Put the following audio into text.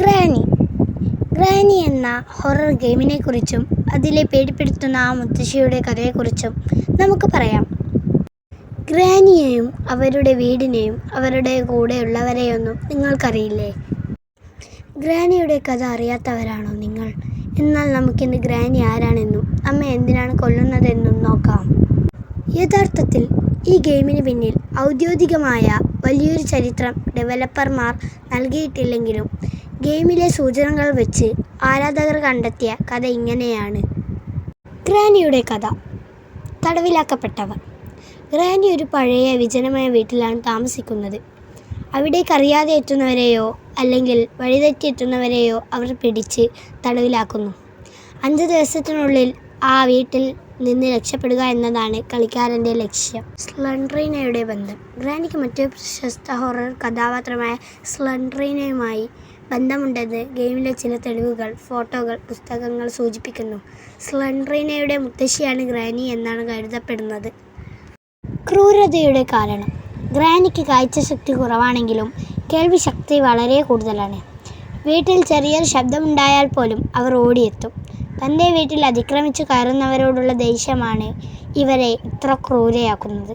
Granny granny എന്ന horror ഗെയിമിനെക്കുറിച്ചും അതിലെ പേടിപ്പെടുത്തുന്ന ആ മുത്തശ്ശിയുടെ കഥയെക്കുറിച്ചും നമുക്ക് പറയാം. ഗ്രാനിയെയും അവരുടെ വീടിനെയും അവരുടെ കൂടെയുള്ളവരെയൊന്നും നിങ്ങൾക്കറിയില്ലേ? ഗ്രാനിയുടെ കഥ അറിയാത്തവരാണോ നിങ്ങൾ? എന്നാൽ നമുക്കിന്ന് ഗ്രാനി ആരാണെന്നും അമ്മ എന്തിനാണ് കൊല്ലുന്നതെന്നും നോക്കാം. യഥാർത്ഥത്തിൽ ഈ ഗെയിമിന് പിന്നിൽ ഔദ്യോഗികമായ വലിയൊരു ചരിത്രം ഡെവലപ്പർമാർ നൽകിയിട്ടില്ലെങ്കിലും ഗെയിമിലെ സൂചനകൾ വെച്ച് ആരാധകർ കണ്ടെത്തിയ കഥ ഇങ്ങനെയാണ്. ഗ്രാനിയുടെ കഥ. തടവിലാക്കപ്പെട്ടവർ. ഗ്രാനി ഒരു പഴയ വിജനമായ വീട്ടിലാണ് താമസിക്കുന്നത്. അവിടേക്കറിയാതെ എത്തുന്നവരെയോ അല്ലെങ്കിൽ വഴിതെറ്റിയെത്തുന്നവരെയോ അവർ പിടിച്ച് തടവിലാക്കുന്നു. 5 ദിവസത്തിനുള്ളിൽ ആ വീട്ടിൽ നിന്ന് രക്ഷപ്പെടുക എന്നതാണ് കളിക്കാരൻ്റെ ലക്ഷ്യം. സ്ലെൻഡറിനയുടെ ബന്ധം. ഗ്രാനിക്ക് മറ്റൊരു പ്രശസ്ത ഹൊറർ കഥാപാത്രമായ സ്ലെൻഡറിനയുമായി ബന്ധമുണ്ടെന്ന് ഗെയിമിലെ ചില തെളിവുകൾ, ഫോട്ടോകൾ, പുസ്തകങ്ങൾ സൂചിപ്പിക്കുന്നു. സ്ലെൻഡറിനയുടെ മുത്തശ്ശിയാണ് ഗ്രാനി എന്നാണ് കരുതപ്പെടുന്നത്. ക്രൂരതയുടെ കാരണം. ഗ്രാനിക്ക് കാഴ്ചശക്തി കുറവാണെങ്കിലും കേൾവിശക്തി വളരെ കൂടുതലാണ്. വീട്ടിൽ ചെറിയൊരു ശബ്ദമുണ്ടായാൽ പോലും അവർ ഓടിയെത്തും. തൻ്റെ വീട്ടിൽ അതിക്രമിച്ചു കയറുന്നവരോടുള്ള ദേഷ്യമാണ് ഇവരെ ഇത്ര ക്രൂരയാക്കുന്നത്.